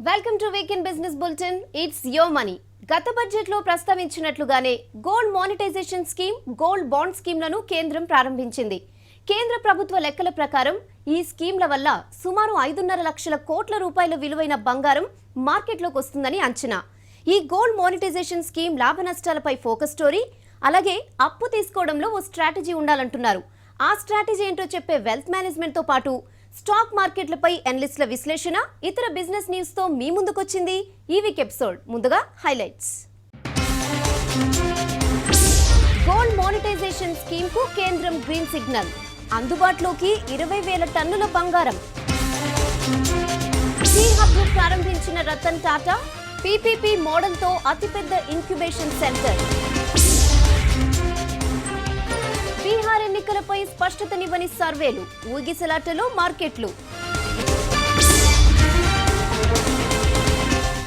Welcome to weekend business bulletin. It's your money. గత budget లో ప్రస్తావించినట్లుగానే gold monetisation scheme, gold bond స్కీమ్లను కేంద్రం ప్రారంభించింది. కేంద్ర ప్రభుత్వ లెక్కల ప్రకారం ఈ స్కీమ్ల వల్ల సుమారు 5.5 లక్షల కోట్ల రూపాయల విలువైన బంగారం మార్కెట్లోకి వస్తుందని అంచనా. ఈ గోల్డ్ మానిటైజేషన్ స్కీమ్ లాభ నష్టాలపై ఫోకస్ స్టోరీ, అలాగే అప్పు తీసుకోవడంలో ఓ స్ట్రాటజీ ఉండాలంటున్నారు. ఆ స్ట్రాటజీ ఏంటో చెప్పే వెల్త్ మేనేజ్మెంట్ తో పాటు స్టాక్ మార్కెట్లపై ఎనలిస్ట్ల విశ్లేషణ, ఇతర బిజినెస్ న్యూస్ తో మీ ముందుకొచ్చింది ఈ వీక్ ఎపిసోడ్. ముందుగా హైలైట్స్. గోల్డ్ మానిటైజేషన్ స్కీమ్ కు కేంద్రం గ్రీన్ సిగ్నల్. అందుబాటులోకి 20,000 టన్నుల బంగారం. సీ హబ్ ను ప్రారంభించిన రతన్ టాటా. పీపీపీ మోడల్ తో అతిపెద్ద ఇంక్యుబేషన్ సెంటర్. బీహార్ ఎన్నికలపై స్పష్టతనివ్వని సర్వేలు, ఊగిసలాటలో మార్కెట్లు.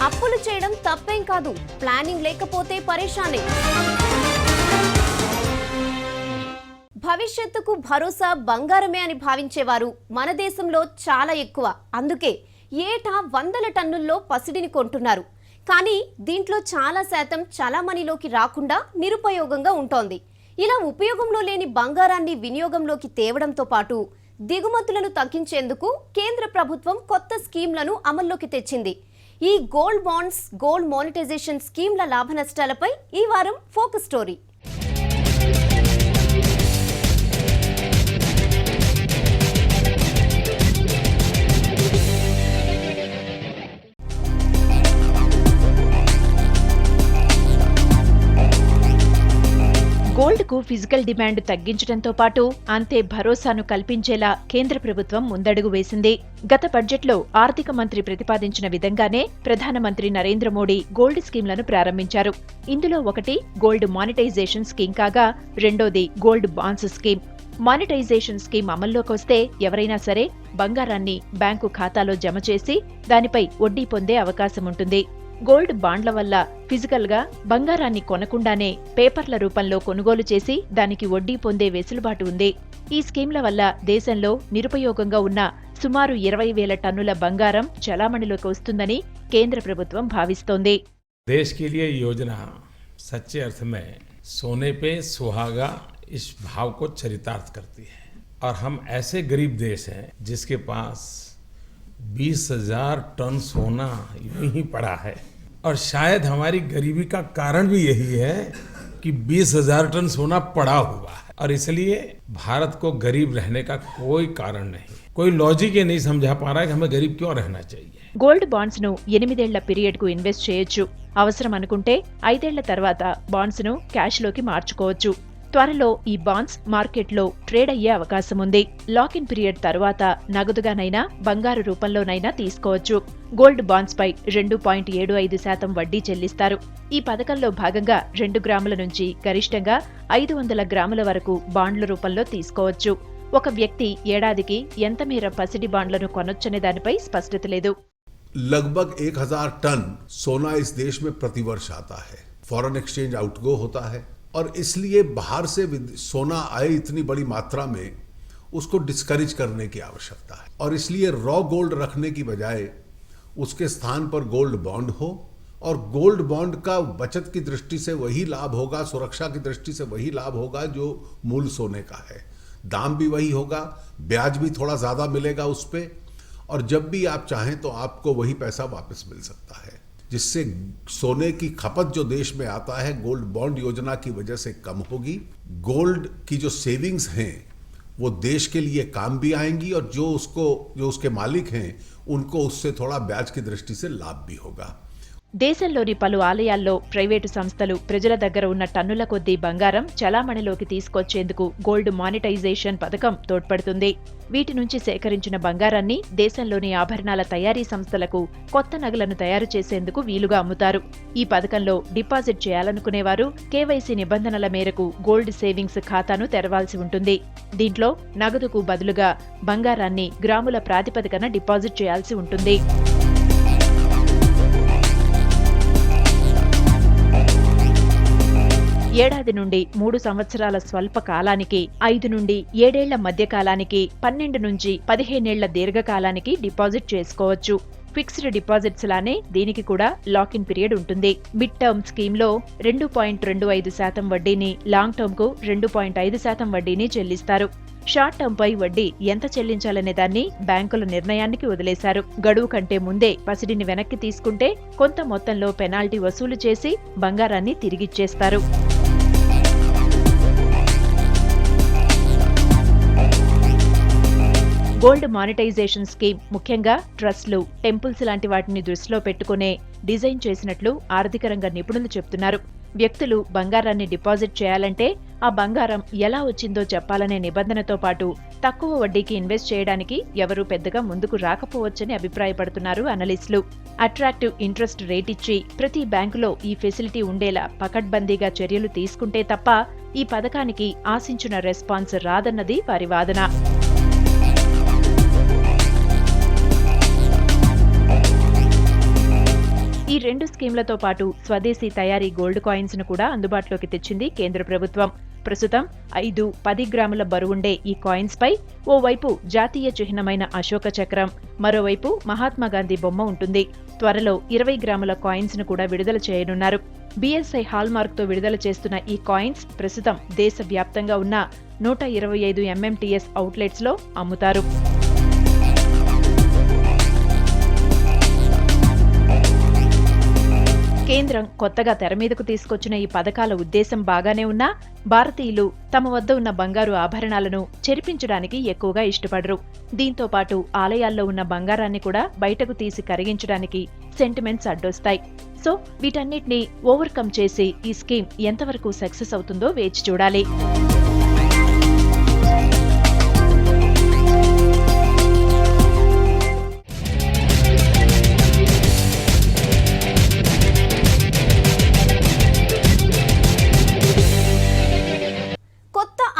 అప్పులు చేయడం తప్పేం కాదు, ప్లానింగ్ లేకపోతే పరేషానే. భవిష్యత్తుకు భరోసా బంగారమే అని భావించేవారు మన దేశంలో చాలా ఎక్కువ. అందుకే ఏటా 100 టన్నుల్లో పసిడిని కొంటున్నారు. కానీ దీంట్లో చాలా శాతం చలామణిలోకి రాకుండా నిరుపయోగంగా ఉంటోంది. ఇలా ఉపయోగంలో లేని బంగారాన్ని వినియోగంలోకి తేవడంతో పాటు దిగుమతులను తగ్గించేందుకు కేంద్ర ప్రభుత్వం కొత్త స్కీమ్లను అమల్లోకి తెచ్చింది. ఈ గోల్డ్ బాండ్స్, గోల్డ్ మానిటైజేషన్ స్కీమ్ల లాభ నష్టాలపై ఈ వారం ఫోకస్ స్టోరీ. గోల్డ్ కు ఫిజికల్ డిమాండ్ తగ్గించడంతో పాటు అంతే భరోసాను కల్పించేలా కేంద్ర ప్రభుత్వం ముందడుగు వేసింది. గత బడ్జెట్లో ఆర్థిక మంత్రి ప్రతిపాదించిన విధంగానే ప్రధానమంత్రి నరేంద్ర మోడీ గోల్డ్ స్కీమ్లను ప్రారంభించారు. ఇందులో ఒకటి గోల్డ్ మానిటైజేషన్ స్కీమ్ కాగా, రెండోది gold bonds scheme. Monetisation scheme అమల్లోకొస్తే ఎవరైనా సరే బంగారాన్ని బ్యాంకు ఖాతాలో జమ చేసి దానిపై వడ్డీ పొందే అవకాశం ఉంటుంది. గోల్డ్ బాండ్ల వల్ల ఫిజికల్ గా బంగారాన్ని కొనకుండానే పేపర్ల రూపంలో కొనుగోలు చేసి దానికి వడ్డీ పొందే వెసులుబాటు ఉంది. ఈ స్కీమ్ల వల్ల దేశంలో నిరుపయోగంగా ఉన్న సుమారు 20,000 టన్నుల బంగారం చలామణిలోకి వస్తుందని కేంద్ర ప్రభుత్వం భావిస్తోంది. देश के लिए योजना सच्चे अर्थ में सोने पे सुहागा इस भाव को चरितार्थ करती है। और हम ऐसे गरीब देश हैं जिसके पास 20,000 टन सोना यूं ही पड़ा है। और शायद हमारी गरीबी का कारण भी यही है कि 20,000 टन सोना पड़ा हुआ है। और इसलिए भारत को गरीब रहने का कोई कारण नहीं, कोई लॉजिक ये नहीं समझा पा रहा है कि हमें गरीब क्यों रहना चाहिए। గోల్డ్ బాండ్స్ ను 8 ఏళ్ల పీరియడ్ కు ఇన్వెస్ట్ చేయొచ్చు. అవసరం అనుకుంటే 5 ఏళ్ల తర్వాత బాండ్స్ ను క్యాష్ లోకి మార్చుకోవచ్చు. త్వరలో ఈ బాండ్స్ మార్కెట్లో ట్రేడ్ అయ్యే అవకాశం ఉంది. లాక్ ఇన్ పీరియడ్ తర్వాత నగదుగానైనా బంగారు రూపంలోనైనా తీసుకోవచ్చు. గోల్డ్ బాండ్స్ పై 2.75% వడ్డీ చెల్లిస్తారు. ఈ పథకంలో భాగంగా 2 గ్రాముల నుంచి గరిష్టంగా 500 గ్రాముల వరకు బాండ్ల రూపంలో తీసుకోవచ్చు. ఒక వ్యక్తి ఏడాదికి ఎంత మేర పసిడి బాండ్లను కొనొచ్చనే దానిపై స్పష్టత లేదు. लगभग 1,000 टन सोना इस देश में प्रतिवर्ष आता है। फॉरेन एक्सचेंज आउटगो होता है और इसलिए बाहर से सोना आए इतनी बड़ी मात्रा में उसको डिस्करेज करने की आवश्यकता है। और इसलिए रॉ गोल्ड रखने की बजाय उसके स्थान पर गोल्ड बॉन्ड हो, और गोल्ड बॉन्ड का बचत की दृष्टि से वही लाभ होगा, सुरक्षा की दृष्टि से वही लाभ होगा जो मूल सोने का है। दाम भी वही होगा, ब्याज भी थोड़ा ज्यादा मिलेगा उस पर, और जब भी आप चाहें तो आपको वही पैसा वापस मिल सकता है, जिससे सोने की खपत जो देश में आता है गोल्ड बॉन्ड योजना की वजह से कम होगी। गोल्ड की जो सेविंग्स हैं वो देश के लिए काम भी आएंगी, और जो उसके मालिक हैं उनको उससे थोड़ा ब्याज की दृष्टि से लाभ भी होगा। దేశంలోని పలు ఆలయాల్లో ప్రైవేటు సంస్థలు ప్రజల దగ్గర ఉన్న టన్నుల కొద్దీ బంగారం చలామణిలోకి తీసుకొచ్చేందుకు గోల్డ్ మానిటైజేషన్ పథకం తోడ్పడుతుంది. వీటి నుంచి సేకరించిన బంగారాన్ని దేశంలోని ఆభరణాల తయారీ సంస్థలకు కొత్త నగలను తయారు చేసేందుకు వీలుగా అమ్ముతారు. ఈ పథకంలో డిపాజిట్ చేయాలనుకునేవారు కేవైసీ నిబంధనల మేరకు గోల్డ్ సేవింగ్స్ ఖాతాను తెరవాల్సి ఉంటుంది. దీంట్లో నగదుకు బదులుగా బంగారాన్ని గ్రాముల ప్రాతిపదికన డిపాజిట్ చేయాల్సి ఉంటుంది. ఏడాది నుండి 3 సంవత్సరాల స్వల్ప కాలానికి, 5 నుండి 7 ఏళ్ల మధ్య కాలానికి, 12 నుంచి 15 ఏళ్ల దీర్ఘకాలానికి డిపాజిట్ చేసుకోవచ్చు. ఫిక్స్డ్ డిపాజిట్స్ లానే దీనికి కూడా లాక్ ఇన్ పీరియడ్ ఉంటుంది. మిడ్ టర్మ్ స్కీమ్లో 2.25% వడ్డీని, లాంగ్ టర్మ్ కు 2.5% వడ్డీని చెల్లిస్తారు. షార్ట్ టర్మ్ పై వడ్డీ ఎంత చెల్లించాలనే దాన్ని బ్యాంకుల నిర్ణయానికి వదిలేశారు. గడువు కంటే ముందే పసిడిని వెనక్కి తీసుకుంటే కొంత మొత్తంలో పెనాల్టీ వసూలు చేసి బంగారాన్ని తిరిగిచ్చేస్తారు. గోల్డ్ మానిటైజేషన్ స్కీమ్ ముఖ్యంగా ట్రస్ట్లు, టెంపుల్స్ లాంటి వాటిని దృష్టిలో పెట్టుకునే డిజైన్ చేసినట్లు ఆర్థిక రంగ నిపుణులు చెప్తున్నారు. వ్యక్తులు బంగారాన్ని డిపాజిట్ చేయాలంటే ఆ బంగారం ఎలా వచ్చిందో చెప్పాలనే నిబంధనతో పాటు తక్కువ వడ్డీకి ఇన్వెస్ట్ చేయడానికి ఎవరూ పెద్దగా ముందుకు రాకపోవచ్చని అభిప్రాయపడుతున్నారు అనలిస్టులు. అట్రాక్టివ్ ఇంట్రెస్ట్ రేట్ ఇచ్చి ప్రతి బ్యాంకులో ఈ ఫెసిలిటీ ఉండేలా పకడ్బందీగా చర్యలు తీసుకుంటే తప్ప ఈ పథకానికి ఆశించిన రెస్పాన్స్ రాదన్నది వారి వాదన. ఈ రెండు స్కీమ్లతో పాటు స్వదేశీ తయారీ గోల్డ్ కాయిన్స్ ను కూడా అందుబాటులోకి తెచ్చింది కేంద్ర ప్రభుత్వం. ప్రస్తుతం 5-10 గ్రాముల బరువుండే ఈ కాయిన్స్ పై ఓవైపు జాతీయ చిహ్నమైన అశోక చక్రం, మరోవైపు మహాత్మాగాంధీ బొమ్మ ఉంటుంది. త్వరలో 20 గ్రాముల కాయిన్స్ ను కూడా విడుదల చేయనున్నారు. BSI హాల్ మార్క్ తో విడుదల చేస్తున్న ఈ కాయిన్స్ ప్రస్తుతం దేశవ్యాప్తంగా ఉన్న 125 MMTS అవుట్లెట్స్ లో అమ్ముతారు. కేంద్రం కొత్తగా తెరమీదకు తీసుకొచ్చిన ఈ పథకాల ఉద్దేశం బాగానే ఉన్నా భారతీయులు తమ వద్ద ఉన్న బంగారు ఆభరణాలను చెరిపించడానికి ఎక్కువగా ఇష్టపడరు. దీంతో పాటు ఆలయాల్లో ఉన్న బంగారాన్ని కూడా బయటకు తీసి కరిగించడానికి సెంటిమెంట్స్ అడ్డొస్తాయి. సో వీటన్నిటినీ ఓవర్కమ్ చేసి ఈ స్కీమ్ ఎంతవరకు సక్సెస్ అవుతుందో వేచి చూడాలి.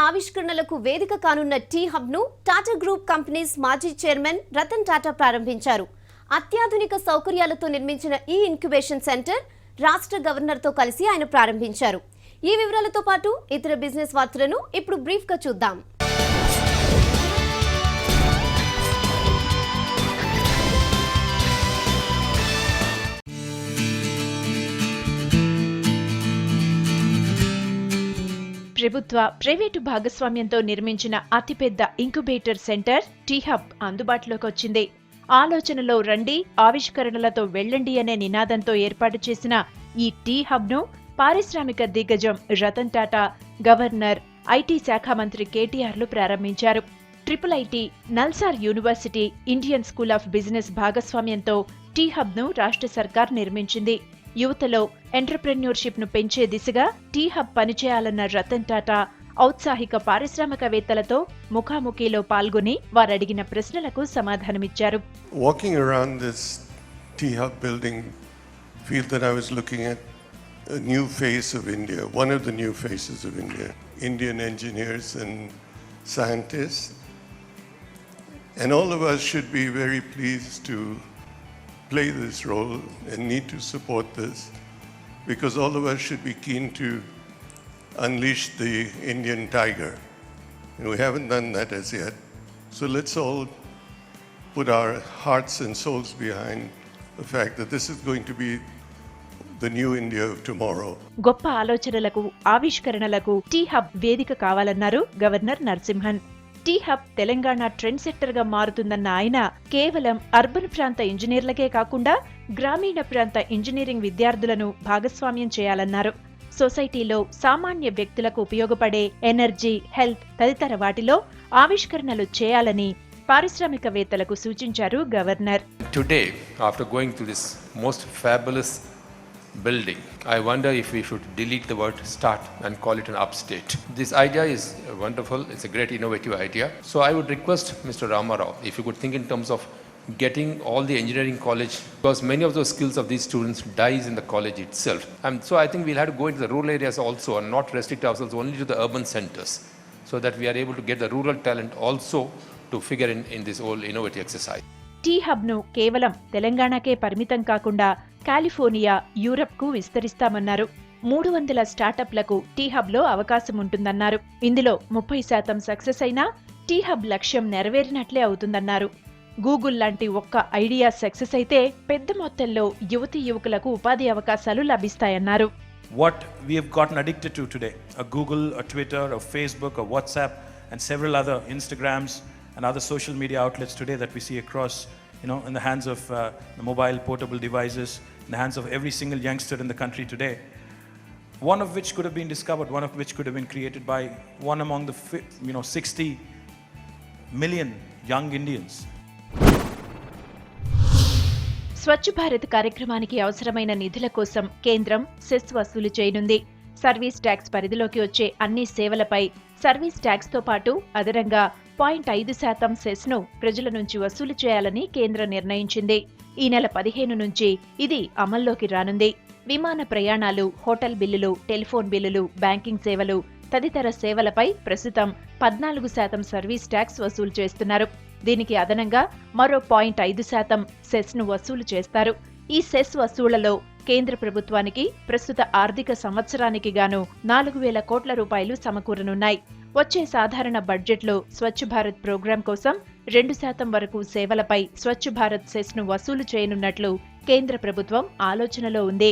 ఆవిష్కరణలకు వేదిక కానున్న టీ హబ్ ను టాటా గ్రూప్ కంపెనీస్ మాజీ చైర్మన్ రతన్ టాటా ప్రారంభించారు. అత్యాధునిక సౌకర్యాలతో నిర్మించిన ఈ ఇంక్యుబేషన్ సెంటర్ రాష్ట్ర గవర్నర్ తో కలిసి ఆయన ప్రారంభించారు. ఈ వివరాలతో పాటు ఇతర బిజినెస్ వార్తలను ఇప్పుడు బ్రీఫ్ గా చూద్దాం. ప్రభుత్వ, ప్రైవేటు భాగస్వామ్యంతో నిర్మించిన అతిపెద్ద ఇంక్యుబేటర్ సెంటర్ టీ హబ్ అందుబాటులోకి వచ్చింది. ఆలోచనలో రండి, ఆవిష్కరణలతో వెళ్ళండి అనే నినాదంతో ఏర్పాటు చేసిన ఈ టీ హబ్ ను పారిశ్రామిక దిగ్గజం రతన్ టాటా, గవర్నర్, ఐటీ శాఖ మంత్రి కేటీఆర్లు ప్రారంభించారు. IIIT, Nalsar university, Indian school of business భాగస్వామ్యంతో టీ హబ్ ను రాష్ట్ర సర్కార్ నిర్మించింది. యువతలో ఎంటర్‌ప్రెన్యూర్‌షిప్ ను పెంచే దిశగా టీ హబ్ పనిచేయాలన్న రతన్ టాటా ఔత్సాహిక పారిశ్రామికవేత్తలతో ముఖాముఖిలో పాల్గొని వారడిగిన ప్రశ్నలకు సమాధానమిచ్చారు. Walking around this T hub building, feel that I was looking at a new face of India, one of the new faces of India, Indian engineers and scientists. And all of us should be very pleased to play this role and need to support this, because all of us should be keen to unleash the Indian tiger. And we haven't done that as yet. So let's all put our hearts and souls behind the fact that this is going to be the new India of tomorrow. గొప్ప ఆలోచనలకు, ఆవిష్కరణలకు tea hub వేదిక కావాలన్నారు governor Narasimhan. T hub Telangana trend setter గా మారుతుందన్న ఆయన కేవలం urban ప్రాంత ఇంజనీర్లకే కాకుండా గ్రామీణ ప్రాంత ఇంజనీరింగ్ విద్యార్థులను భాగస్వామ్యం చేయాలన్నారు. సొసైటీలో సామాన్య వ్యక్తులకు ఉపయోగపడే ఎనర్జీ, హెల్త్ తదితర వాటిలో ఆవిష్కరణలు చేయాలని పారిశ్రామికవేత్తలకు సూచించారు governor. Today, after going through this most fabulous building, I wonder if we should delete the word start and call it an upstate. This idea is wonderful. It's a great innovative idea. So I would request Mr. Ramarao, if you could think in terms of getting all the engineering college, because many of those skills of these students dies in the college itself. And so I think we'll have to go into the rural areas also and not restrict ourselves only to the urban centers, so that we are able to get the rural talent also to figure in this whole innovative exercise. T hub ను కేవలం తెలంగాణకే పరిమితం కాకుండా California, Europe కు విస్తరిస్తామన్నారు. 300 స్టార్టప్లకు tea hub లో అవకాశం ఉంటుందన్నారు. ఇందులో 30% success అయినా టీ హబ్ లక్ష్యం నెరవేరినట్లే అవుతుందన్నారు. గూగుల్ లాంటి ఒక్క ఐడియా సక్సెస్ అయితే పెద్ద మొత్తంలో యువతీ యువకులకు ఉపాధి అవకాశాలు లభిస్తాయన్నారు. What we have gotten addicted to today, a Google, a Twitter, a Facebook, a WhatsApp, and several other Instagrams and other social media outlets today that we see across, in the hands of the mobile portable devices, in the hands of every single youngster in the country today. One of which could have been discovered, one of which could have been created by one among the 60 million young Indians. Swachh Bharat కార్యక్రమానికి అవసరమైన నిధుల కోసం కేంద్రం cess వసూలు చేయనుంది. Service tax పరిధిలోకి వచ్చే అన్ని సేవలపై సర్వీస్ ట్యాక్స్తో పాటు అదనంగా 0.5% సెస్ను ప్రజల నుంచి వసూలు చేయాలని కేంద్రం నిర్ణయించింది. ఈ నెల 15 నుంచి ఇది అమల్లోకి రానుంది. విమాన ప్రయాణాలు, హోటల్ బిల్లులు, టెలిఫోన్ బిల్లులు, బ్యాంకింగ్ సేవలు తదితర సేవలపై ప్రస్తుతం 14% సర్వీస్ ట్యాక్స్ వసూలు చేస్తున్నారు. దీనికి అదనంగా మరో 0.5% సెస్ను వసూలు చేస్తారు. ఈ సెస్ వసూళ్లలో కేంద్ర ప్రభుత్వానికి ప్రస్తుత ఆర్థిక సంవత్సరానికి గాను 4,000 కోట్ల రూపాయలు సమకూరనున్నాయి. వచ్చే సాధారణ బడ్జెట్లో స్వచ్ఛ భారత్ ప్రోగ్రాం కోసం 2% వరకు సేవలపై స్వచ్ఛ భారత్ సెస్ను వసూలు చేయనున్నట్లు కేంద్ర ప్రభుత్వం ఆలోచనలో ఉంది.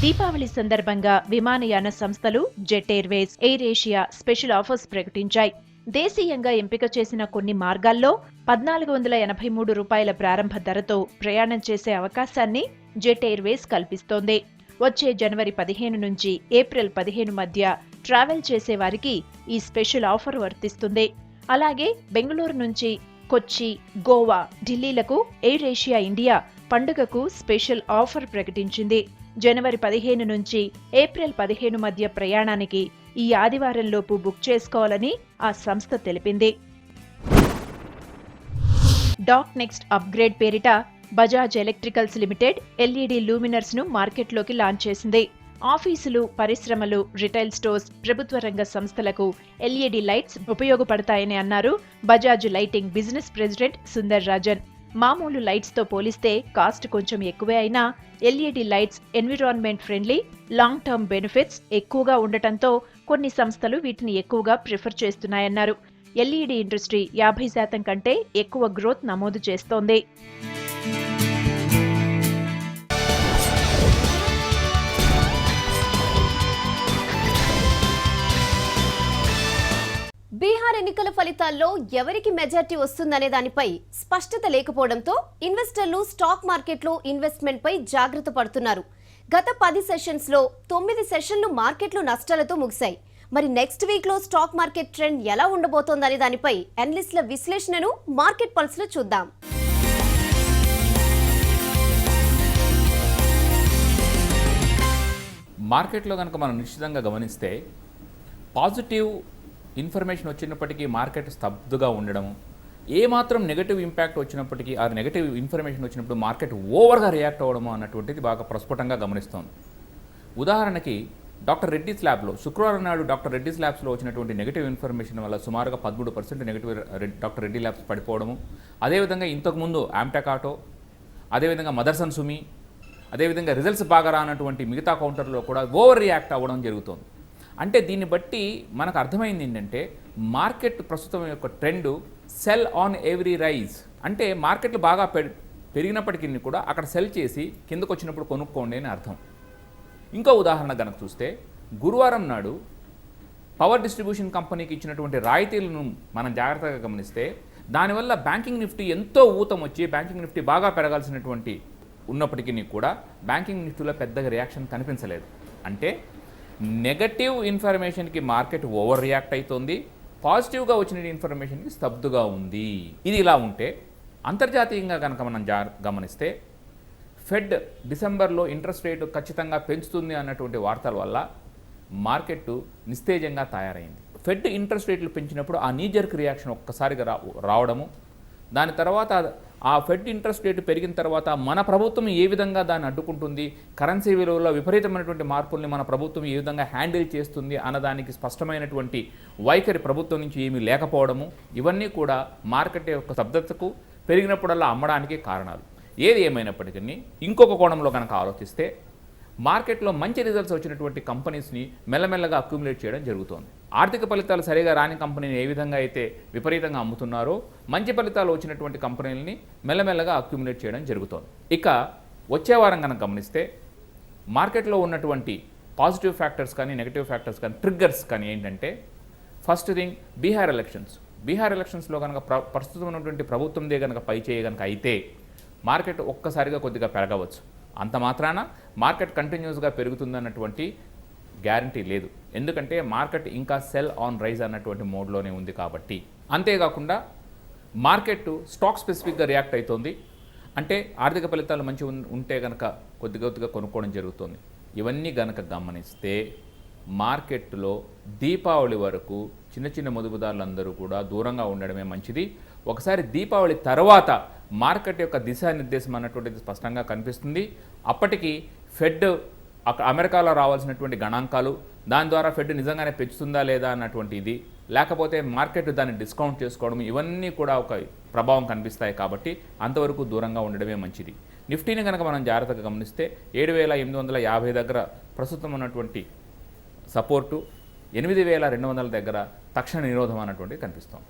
దీపావళి సందర్భంగా విమానయాన సంస్థలు jet Airways, air Asia special offers ప్రకటించాయి. దేశీయంగా ఎంపిక చేసిన కొన్ని మార్గాల్లో 1,483 రూపాయల ప్రారంభ ధరతో ప్రయాణం చేసే అవకాశాన్ని జెట్ ఎయిర్వేస్ కల్పిస్తోంది. వచ్చే జనవరి 15 నుంచి ఏప్రిల్ 15 మధ్య ట్రావెల్ చేసేవారికి ఈ స్పెషల్ ఆఫర్ వర్తిస్తుంది. అలాగే బెంగళూరు నుంచి కొచ్చి, గోవా, ఢిల్లీలకు ఎయిర్ ఏషియా ఇండియా పండుగకు స్పెషల్ ఆఫర్ ప్రకటించింది. జనవరి 15 నుంచి ఏప్రిల్ 15 మధ్య ప్రయాణానికి ఈ ఆదివారంలోపు బుక్ చేసుకోవాలని ఆ సంస్థ తెలిపింది. డాక్ నెక్స్ట్ అప్గ్రేడ్ పేరిట బజాజ్ ఎలక్ట్రికల్స్ లిమిటెడ్ ఎల్ఈడి లూమినర్స్ ను మార్కెట్లోకి లాంచ్ చేసింది. ఆఫీసులు, పరిశ్రమలు, రిటైల్ స్టోర్స్, ప్రభుత్వ రంగ సంస్థలకు ఎల్ఈడి లైట్స్ ఉపయోగపడతాయని అన్నారు Bajaj lighting business president Sundar Rajan. మామూలు లైట్స్ తో పోలిస్తే కాస్ట్ కొంచెం ఎక్కువే అయినా LED lights environment friendly, long term benefits ఎక్కువగా ఉండటంతో కొన్ని సంస్థలు వీటిని ఎక్కువగా ప్రిఫర్ చేస్తున్నాయన్నారు. ఎల్ఈడి ఇండస్ట్రీ 50% కంటే ఎక్కువ గ్రోత్ నమోదు చేస్తోంది. బీహార్ ఎన్నికల ఫలితాల్లో ఎవరికి మెజార్టీ వస్తుందనే దానిపై స్పష్టత లేకపోవడంతో ఇన్వెస్టర్లు స్టాక్ మార్కెట్లో ఇన్వెస్ట్మెంట్ పై జాగ్రత్త పడుతున్నారు. గత 10 సెషన్స్ లో 9 సెషన్లు మార్కెట్లు నష్టాలతో ముగిశాయి. మరి నెక్స్ట్ వీక్ లో స్టాక్ మార్కెట్ ట్రెండ్ ఎలా ఉండబోతోందనే దానిపై అనలిస్టుల విశ్లేషణను మార్కెట్ పల్స్ లో చూద్దాం. మార్కెట్లో కనుక మనం నిశ్చితంగా గమనిస్తే పాజిటివ్ ఇన్ఫర్మేషన్ వచ్చినప్పటికీ మార్కెట్ స్తబ్దుగా ఉండడము, ఏమాత్రం నెగటివ్ ఇంపాక్ట్ వచ్చినప్పటికీ ఆ నెగటివ్ ఇన్ఫర్మేషన్ వచ్చినప్పుడు మార్కెట్ ఓవర్గా రియాక్ట్ అవ్వడము అన్నటువంటిది బాగా ప్రస్ఫుటంగా గమనిస్తోంది. ఉదాహరణకి డాక్టర్ రెడ్డిస్ ల్యాబ్లో శుక్రవారం నాడు డాక్టర్ రెడ్డిస్ ల్యాబ్స్లో వచ్చినటువంటి నెగటివ్ ఇన్ఫర్మేషన్ వల్ల సుమారుగా 13% నెగటివ్ డాక్టర్ రెడ్డి ల్యాబ్స్ పడిపోవడము, అదేవిధంగా ఇంతకుముందు ఆమ్టెక్ ఆటో, అదేవిధంగా మదర్సన్ సుమి, అదేవిధంగా రిజల్ట్స్ బాగా రానటువంటి మిగతా కౌంటర్లో కూడా ఓవర్ రియాక్ట్ అవ్వడం జరుగుతోంది. అంటే దీన్ని బట్టి మనకు అర్థమైంది ఏంటంటే మార్కెట్ ప్రస్తుతం యొక్క trend sell on every rise. అంటే మార్కెట్లు బాగా పెరిగినప్పటికీ కూడా అక్కడ సెల్ చేసి కిందకు వచ్చినప్పుడు కొనుక్కోండి అని అర్థం. ఇంకో ఉదాహరణ కనుక చూస్తే గురువారం నాడు పవర్ డిస్ట్రిబ్యూషన్ కంపెనీకి ఇచ్చినటువంటి రాయితీలను మనం జాగ్రత్తగా గమనిస్తే దానివల్ల బ్యాంకింగ్ నిఫ్టీ ఎంతో ఊతం వచ్చి బ్యాంకింగ్ నిఫ్టీ బాగా పెరగాల్సినటువంటి ఉన్నప్పటికీ కూడా బ్యాంకింగ్ నిఫ్టీలో పెద్దగా రియాక్షన్ కనిపించలేదు. అంటే నెగటివ్ ఇన్ఫర్మేషన్కి మార్కెట్ ఓవర్ రియాక్ట్ అవుతుంది, పాజిటివ్గా వచ్చిన ఇన్ఫర్మేషన్కి స్తబ్దుగా ఉంది. ఇది ఇలా ఉంటే అంతర్జాతీయంగా కనుక మనం గమనిస్తే ఫెడ్ డిసెంబర్లో ఇంట్రెస్ట్ రేటు ఖచ్చితంగా పెంచుతుంది అన్నటువంటి వార్తల వల్ల మార్కెట్ నిస్తేజంగా తయారైంది. ఫెడ్ ఇంట్రెస్ట్ రేట్లు పెంచినప్పుడు ఆ నీజర్క్ రియాక్షన్ ఒక్కసారిగా రావడము, దాని తర్వాత ఆ ఫెడ్ ఇంట్రెస్ట్ రేటు పెరిగిన తర్వాత మన ప్రభుత్వం ఏ విధంగా దాన్ని అడ్డుకుంటుంది, కరెన్సీ విలువలో విపరీతమైనటువంటి మార్పుల్ని మన ప్రభుత్వం ఏ విధంగా హ్యాండిల్ చేస్తుంది అన్నదానికి స్పష్టమైనటువంటి వైఖరి ప్రభుత్వం నుంచి ఏమీ లేకపోవడము, ఇవన్నీ కూడా మార్కెట్ యొక్క స్తబ్దతకు పెరిగినప్పుడల్లా అమ్మడానికి కారణాలు. ఏది ఏమైనప్పటికీ ఇంకొక కోణంలో కనుక ఆలోచిస్తే మార్కెట్లో మంచి రిజల్ట్స్ వచ్చినటువంటి కంపెనీస్ని మెల్లమెల్లగా అక్యుములేట్ చేయడం జరుగుతోంది. ఆర్థిక ఫలితాలు సరిగా రాని కంపెనీని ఏ విధంగా అయితే విపరీతంగా అమ్ముతున్నారో మంచి ఫలితాలు వచ్చినటువంటి కంపెనీలని మెల్లమెల్లగా అక్యుములేట్ చేయడం జరుగుతోంది. ఇక వచ్చే వారం కనుక గమనిస్తే మార్కెట్లో ఉన్నటువంటి పాజిటివ్ ఫ్యాక్టర్స్ కానీ నెగిటివ్ ఫ్యాక్టర్స్ కానీ ట్రిగ్గర్స్ కానీ ఏంటంటే ఫస్ట్ థింగ్ బీహార్ ఎలక్షన్స్లో కనుక ప్రస్తుతం ఉన్నటువంటి ప్రభుత్వందే కనుక పై చేయ కనుక అయితే మార్కెట్ ఒక్కసారిగా కొద్దిగా పెరగవచ్చు. అంత మాత్రాన మార్కెట్ కంటిన్యూస్గా పెరుగుతుందన్నటువంటి గ్యారంటీ లేదు. ఎందుకంటే మార్కెట్ ఇంకా సెల్ ఆన్ రైజ్ అన్నటువంటి మోడ్లోనే ఉంది కాబట్టి. అంతేకాకుండా మార్కెట్ స్టాక్ స్పెసిఫిక్గా రియాక్ట్ అవుతుంది. అంటే ఆర్థిక ఫలితాలు మంచి ఉంటే కనుక కొద్దిగా కొనుక్కోవడం జరుగుతుంది. ఇవన్నీ కనుక గమనిస్తే మార్కెట్లో దీపావళి వరకు చిన్న మదుపుదారులందరూ కూడా దూరంగా ఉండడమే మంచిది. ఒకసారి దీపావళి తర్వాత మార్కెట్ యొక్క దిశానిర్దేశం అన్నటువంటిది స్పష్టంగా కనిపిస్తుంది. అప్పటికి ఫెడ్ అమెరికాలో రావాల్సినటువంటి గణాంకాలు, దాని ద్వారా ఫెడ్ నిజంగానే పెంచుతుందా లేదా అన్నటువంటి ఇది, లేకపోతే మార్కెట్ దాన్ని డిస్కౌంట్ చేసుకోవడం, ఇవన్నీ కూడా ఒక ప్రభావం కనిపిస్తాయి. కాబట్టి అంతవరకు దూరంగా ఉండడమే మంచిది. నిఫ్టీని కనుక మనం జాగ్రత్తగా గమనిస్తే 7,850 దగ్గర ప్రస్తుతం ఉన్నటువంటి సపోర్టు, 8,200 దగ్గర తక్షణ నిరోధం అన్నటువంటిది కనిపిస్తోంది.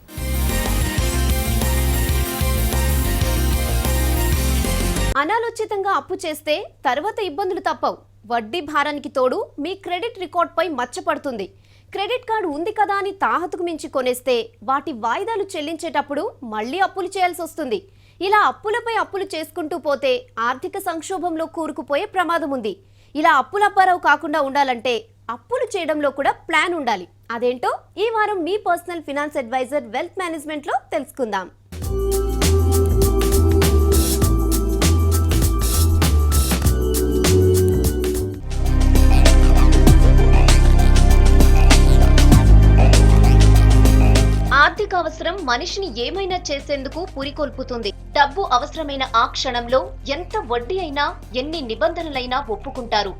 అనాలోచితంగా అప్పు చేస్తే తర్వాత ఇబ్బందులు తప్పవు. వడ్డీ భారానికి తోడు మీ క్రెడిట్ రికార్డ్పై మచ్చపడుతుంది. క్రెడిట్ కార్డు ఉంది కదా అని తాహతుకు మించి కొనేస్తే వాటి వాయిదాలు చెల్లించేటప్పుడు మళ్ళీ అప్పులు చేయాల్సి వస్తుంది. ఇలా అప్పులపై అప్పులు చేసుకుంటూ పోతే ఆర్థిక సంక్షోభంలో కూరుకుపోయే ప్రమాదం ఉంది. ఇలా అప్పులప్పారావు కాకుండా ఉండాలంటే అప్పులు చేయడంలో కూడా ప్లాన్ ఉండాలి. అదేంటో ఈ వారం మీ పర్సనల్ ఫినాన్స్ అడ్వైజర్ వెల్త్ మేనేజ్మెంట్లో తెలుసుకుందాం. ఆర్థిక అవసరం మనిషిని ఏమైనా చేసేందుకు పురికొల్పుతుంది. డబ్బు అవసరమైన ఆ క్షణంలో ఎంత వడ్డీ అయినా ఎన్ని నిబంధనలైనా ఒప్పుకుంటారు.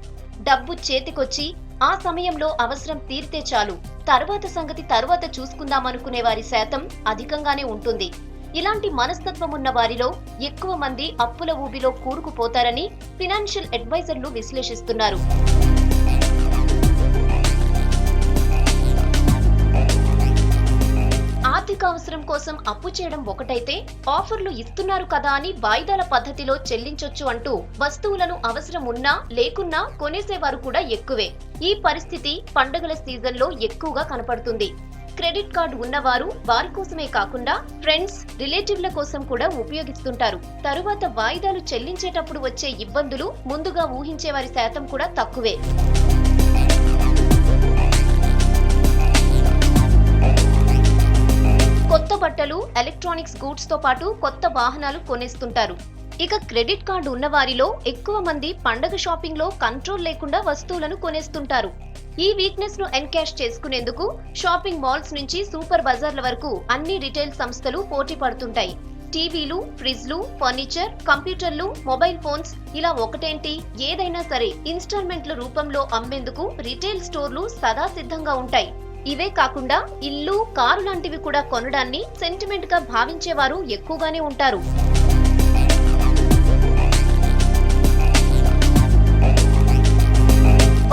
డబ్బు చేతికొచ్చి ఆ సమయంలో అవసరం తీరితే చాలు, తర్వాత సంగతి తర్వాత చూసుకుందామనుకునే వారి శాతం అధికంగానే ఉంటుంది. ఇలాంటి మనస్తత్వం ఉన్న వారిలో ఎక్కువ మంది అప్పుల ఊబిలో కూరుకుపోతారని ఫినాన్షియల్ అడ్వైజర్లు విశ్లేషిస్తున్నారు. ఆర్థిక అవసరం కోసం అప్పు చేయడం ఒకటైతే, ఆఫర్లు ఇస్తున్నారు కదా అని వాయిదాల పద్ధతిలో చెల్లించొచ్చు అంటూ వస్తువులను అవసరం ఉన్నా లేకున్నా కొనేసేవారు కూడా ఎక్కువే. ఈ పరిస్థితి పండుగల సీజన్లో ఎక్కువగా కనపడుతుంది. క్రెడిట్ కార్డు ఉన్నవారు వారి కోసమే కాకుండా ఫ్రెండ్స్, రిలేటివ్ల కోసం కూడా ఉపయోగిస్తుంటారు. తరువాత వాయిదాలు చెల్లించేటప్పుడు వచ్చే ఇబ్బందులు ముందుగా ఊహించే వారి శాతం కూడా తక్కువే. కొత్త బట్టలు, ఎలక్ట్రానిక్స్ గూడ్స్ తో పాటు కొత్త వాహనాలు కొనేస్తుంటారు. ఇక క్రెడిట్ కార్డు ఉన్న వారిలో ఎక్కువ మంది పండగ షాపింగ్ లో కంట్రోల్ లేకుండా వస్తువులను కొనేస్తుంటారు. ఈ వీక్నెస్ ను ఎన్కాష్ చేసుకునేందుకు షాపింగ్ మాల్స్ నుంచి సూపర్ బజార్ల వరకు అన్ని రిటైల్ సంస్థలు పోటీ పడుతుంటాయి. టీవీలు, ఫ్రిడ్జ్లు, ఫర్నిచర్, కంప్యూటర్లు, మొబైల్ ఫోన్స్ ఇలా ఒకటేంటి ఏదైనా సరే ఇన్స్టాల్మెంట్ల రూపంలో అమ్మేందుకు రిటైల్ స్టోర్లు సదా సిద్ధంగా ఉంటాయి. ఇవే కాకుండా ఇల్లు, కారు లాంటివి కూడా కొనడాన్ని సెంటిమెంట్ గా భావించేవారు ఎక్కువగానే ఉంటారు.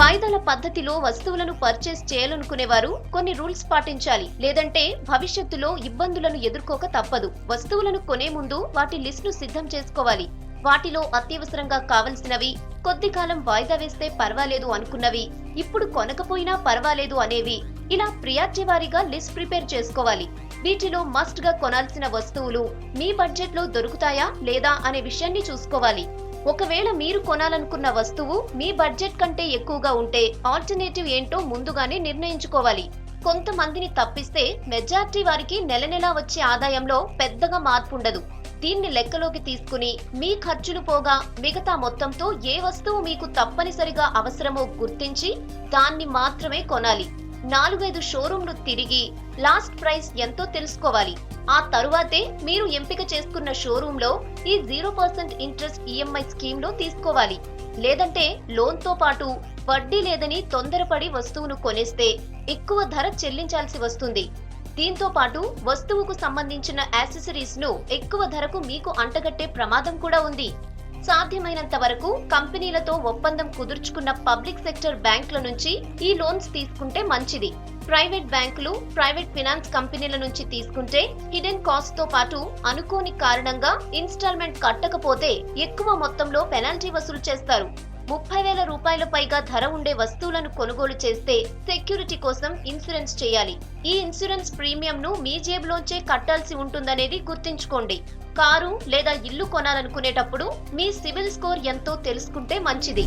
వాయిదాల పద్ధతిలో వస్తువులను పర్చేస్ చేయాలనుకునేవారు కొన్ని రూల్స్ పాటించాలి. లేదంటే భవిష్యత్తులో ఇబ్బందులను ఎదుర్కోక తప్పదు. వస్తువులను కొనే ముందు వాటి లిస్టును సిద్ధం చేసుకోవాలి. వాటిలో అత్యవసరంగా కావలసినవి, కొద్ది కాలం వాయిదా వేస్తే పర్వాలేదు అనుకున్నవి, ఇప్పుడు కొనకపోయినా పర్వాలేదు అనేవి, ఇలా ప్రియారిటీ వారీగా లిస్ట్ ప్రిపేర్ చేసుకోవాలి. వీటిలో మస్ట్ గా కొనాల్సిన వస్తువులు మీ బడ్జెట్ లో దొరుకుతాయా లేదా అనే విషయాన్ని చూసుకోవాలి. ఒకవేళ మీరు కొనాలనుకున్న వస్తువు మీ బడ్జెట్ కంటే ఎక్కువగా ఉంటే ఆల్టర్నేటివ్ ఏంటో ముందుగానే నిర్ణయించుకోవాలి. కొంతమందిని తప్పిస్తే మెజారిటీ వారికి నెల నెలా వచ్చే ఆదాయంలో పెద్దగా మార్పు ఉండదు. దీన్ని లెక్కలోకి తీసుకుని మీ ఖర్చులు పోగా మిగతా మొత్తంతో ఏ వస్తువు మీకు తప్పనిసరిగా అవసరమో గుర్తించి దాన్ని మాత్రమే కొనాలి. 4-5 షోరూంలు తిరిగి లాస్ట్ ప్రైస్ ఎంతో తెలుసుకోవాలి. ఆ తరువాతే మీరు ఎంపిక చేసుకున్న షోరూమ్ లో ఈ 0% ఇంట్రెస్ట్ ఈఎంఐ స్కీమ్ లో తీసుకోవాలి. లేదంటే లోన్ తో పాటు వడ్డీ లేదని తొందరపడి వస్తువును కొనేస్తే ఎక్కువ ధర చెల్లించాల్సి వస్తుంది. దీంతో పాటు వస్తువుకు సంబంధించిన యాక్సెసరీస్ ను ఎక్కువ ధరకు మీకు అంటగట్టే ప్రమాదం కూడా ఉంది. సాధ్యమైనంత వరకు కంపెనీలతో ఒప్పందం కుదుర్చుకున్న పబ్లిక్ సెక్టర్ బ్యాంకుల నుంచి ఈ లోన్స్ తీసుకుంటే మంచిది. ప్రైవేట్ బ్యాంకులు, ప్రైవేట్ ఫినాన్స్ కంపెనీల నుంచి తీసుకుంటే హిడెన్ కాస్ట్ తో పాటు అనుకోని కారణంగా ఇన్స్టాల్మెంట్ కట్టకపోతే ఎక్కువ మొత్తంలో పెనాల్టీ వసూలు చేస్తారు. 30,000 రూపాయల పైగా ధర ఉండే వస్తువులను కొనుగోలు చేస్తే సెక్యూరిటీ కోసం ఇన్సూరెన్స్ చేయాలి. ఈ ఇన్సూరెన్స్ ప్రీమియంను మీ జేబులోంచే కట్టాల్సి ఉంటుందనేది గుర్తుంచుకోండి. కారు లేదా ఇల్లు కొనాలనుకునేటప్పుడు మీ సిబిల్ స్కోర్ ఎంతో తెలుసుకుంటే మంచిది.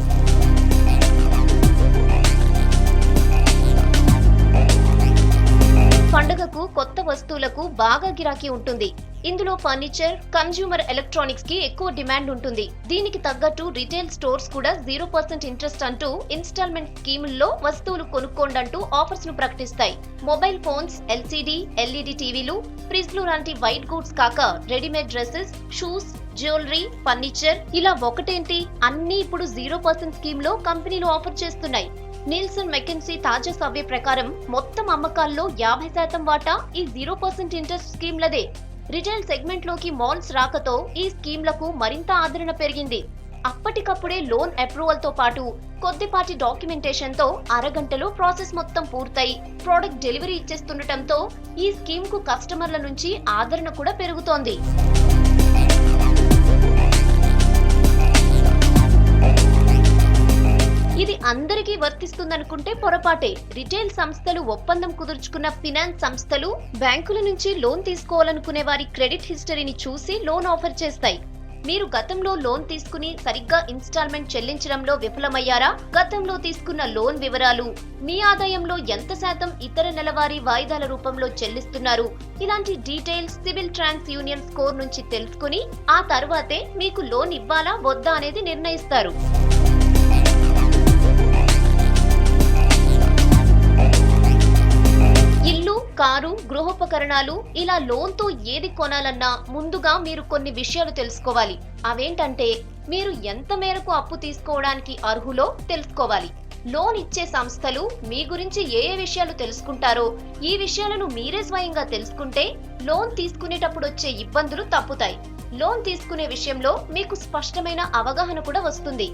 పండుగకు కొత్త వస్తువులకు బాగా గిరాకీ ఉంటుంది. ఇందులో ఫర్నిచర్, కన్స్యూమర్ ఎలక్ట్రానిక్స్ కి ఎక్కువ డిమాండ్ ఉంటుంది. దీనికి తగ్గట్టు రిటైల్ స్టోర్స్ కూడా 0% ఇంట్రెస్ట్ అంటూ ఇన్స్టాల్మెంట్ స్కీముల్లో వస్తువులు కొనుక్కోండంటూ ఆఫర్స్ ను ప్రకటిస్తాయి. మొబైల్ ఫోన్స్, ఎల్సీడీ, ఎల్ఈడీ టీవీలు, ఫ్రిడ్జ్లు లాంటి వైట్ గూడ్స్ కాక readymade dresses, shoes, jewellery, furniture ఇలా ఒకటేంటి అన్ని ఇప్పుడు 0% స్కీమ్ లో కంపెనీలు ఆఫర్ చేస్తున్నాయి. నిల్సన్ మెకెన్సీ తాజా సర్వే ప్రకారం మొత్తం అమ్మకాల్లో 50% వాటా ఈ 0% ఇంట్రెస్ట్ స్కీమ్లదే. రిటైల్ సెగ్మెంట్ లోకి మాల్స్ రాకతో ఈ స్కీమ్లకు మరింత ఆదరణ పెరిగింది. అప్పటికప్పుడే లోన్ అప్రూవల్ తో పాటు కొద్దిపాటి డాక్యుమెంటేషన్ తో అరగంటలో ప్రాసెస్ మొత్తం పూర్తయి ప్రోడక్ట్ డెలివరీ ఇచ్చేస్తుండటంతో ఈ స్కీమ్ కు కస్టమర్ల నుంచి ఆదరణ కూడా పెరుగుతోంది. ఇది అందరికీ వర్తిస్తుందనుకుంటే పొరపాటే. రిటైల్ సంస్థలు ఒప్పందం కుదుర్చుకున్న ఫినాన్స్ సంస్థలు బ్యాంకుల నుంచి లోన్ తీసుకోవాలనుకునే వారి క్రెడిట్ హిస్టరీని చూసి లోన్ ఆఫర్ చేస్తాయి. మీరు గతంలో లోన్ తీసుకుని సరిగ్గా ఇన్స్టాల్మెంట్ చెల్లించడంలో విఫలమయ్యారా? గతంలో తీసుకున్న లోన్ వివరాలు, మీ ఆదాయంలో ఎంత శాతం ఇతర నెలవారీ వాయిదాల రూపంలో చెల్లిస్తున్నారు, ఇలాంటి డీటెయిల్స్ సివిల్ ట్రాన్స్ యూనియన్ స్కోర్ నుంచి తెలుసుకుని ఆ తర్వాతే మీకు లోన్ ఇవ్వాలా వద్దా అనేది నిర్ణయిస్తారు. ఇల్లు, కారు, గృహోపకరణాలు ఇలా లోన్తో ఏది కొనాలన్నా ముందుగా మీరు కొన్ని విషయాలు తెలుసుకోవాలి. అవేంటంటే మీరు ఎంత మేరకు అప్పు తీసుకోవడానికి అర్హులో తెలుసుకోవాలి. లోన్ ఇచ్చే సంస్థలు మీ గురించి ఏ విషయాలు తెలుసుకుంటారో ఈ విషయాలను మీరే స్వయంగా తెలుసుకుంటే లోన్ తీసుకునేటప్పుడు వచ్చే ఇబ్బందులు తప్పుతాయి. లోన్ తీసుకునే విషయంలో మీకు స్పష్టమైన అవగాహన కూడా వస్తుంది.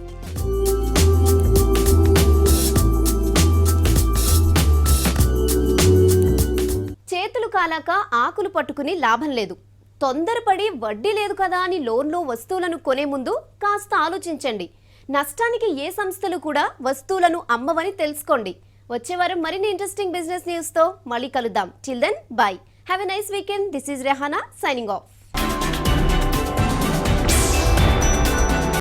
చేతులు కాలాక ఆకులు పట్టుకుని లాభం లేదు. తొందరపడి వడ్డీ లేదు కదా అని లోన్లో వస్తువులను కొనే ముందు కాస్త ఆలోచించండి. నష్టానికి ఏ సంస్థలు కూడా వస్తువులను అమ్మవని తెలుసుకోండి. వచ్చే వారం మరిన్ని ఇంట్రెస్టింగ్ బిజినెస్ న్యూస్ తో మళ్ళీ కలుద్దాం. Till then bye. Have a nice weekend. This is Rehana signing of.